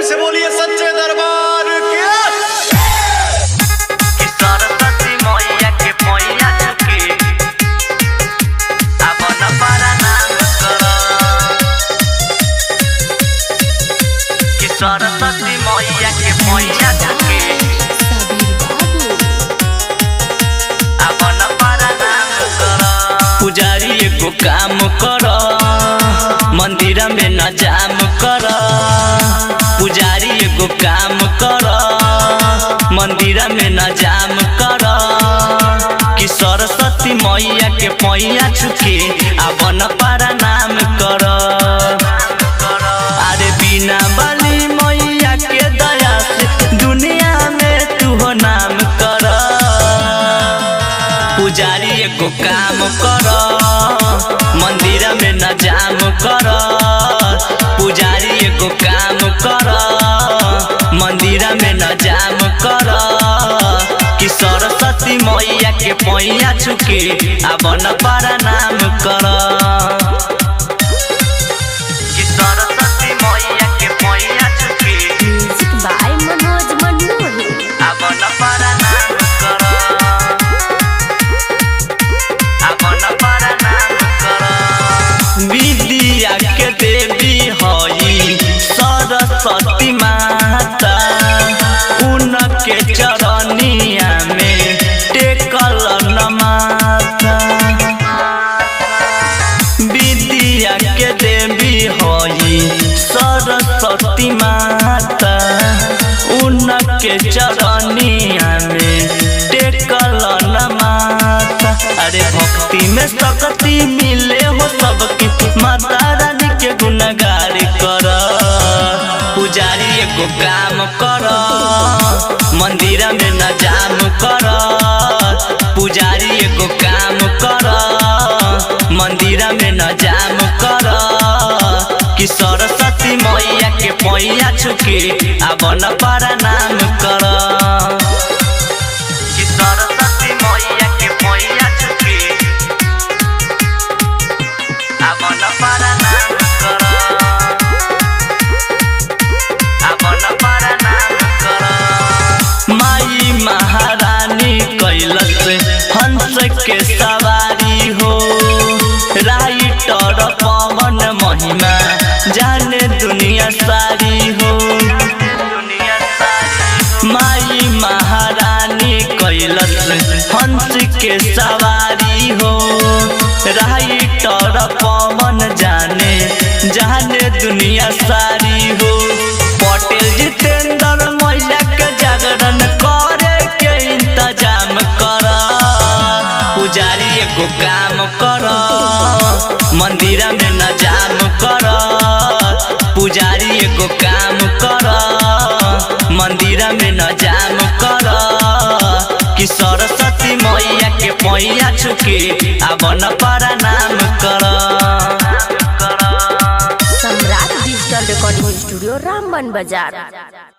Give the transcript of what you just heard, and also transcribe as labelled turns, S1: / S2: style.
S1: से बोलिए सच्चे दरबार के।
S2: सरस्वती मैया के पैया चुके अपन पारा नाम कर कि सरस्वती मैया के पैया चुके अपन पारा नाम कर। पुजारी एगो काम कर मंदिर में न जाम कर। पुजारी एगो काम कर मंदिर में न जाम कर कि सरस्वती मैया के पैया चुके अपन पारा नाम कर। अरे बिना बली मैया के दया से दुनिया में तू हो नाम कर। पुजारी एगो काम कर मंदिर में न जाम कर। पुजारी एगो काम कर मंदिर में न जाम कर कि सरस्वती मैया के पैया चुके अपन पारा नाम कर। कि सरस्वती मैया के पैया चुके
S3: म्यूजिक बाय मनोज मनोहर
S2: अपन पारा नाम कर। अपन पारा नाम कर। विद्या के देवी हई सरस्वती माता उनके चरनिया में टेकल नमाता। विद्या के देवी हई सरस्वती माता उनके चरनिया में टेकल नमाता। अरे भक्ति में शक्ति मिले हो सबकी माता रानी के गुणगार कर। पुजारी एगो काम कर मंदिर में न जाम कर। पुजारी एगो काम कर मंदिर में न जाम कर कि सरस्वती मैया के पैया चुके अपन पारा नाम कर। कि सरस्वती मैया के पैया चुके अपन पारा नाम कर। अपन पारा नाम कर। माई महारानी कैलस हंस के सवारी हो। राइटर पवन महिमा जाने दुनिया सारी हो। माई महारानी कैलस हंस के सवारी हो। राइटर पवन जाने जाने दुनिया सारी हो। पटेल जितेंद्र मैया के जागरण करे के इंतजाम कर। पुजारी एगो काम कर मंदिर में न जाम कर। पुजारी एगो काम कर मंदिर में न जाम कर कि सरस्वती मैया के पैया चुके अपन पारा नाम कर।
S3: सम्राट डिजिटल रिकॉर्डिंग स्टूडियो रामबन बाजार।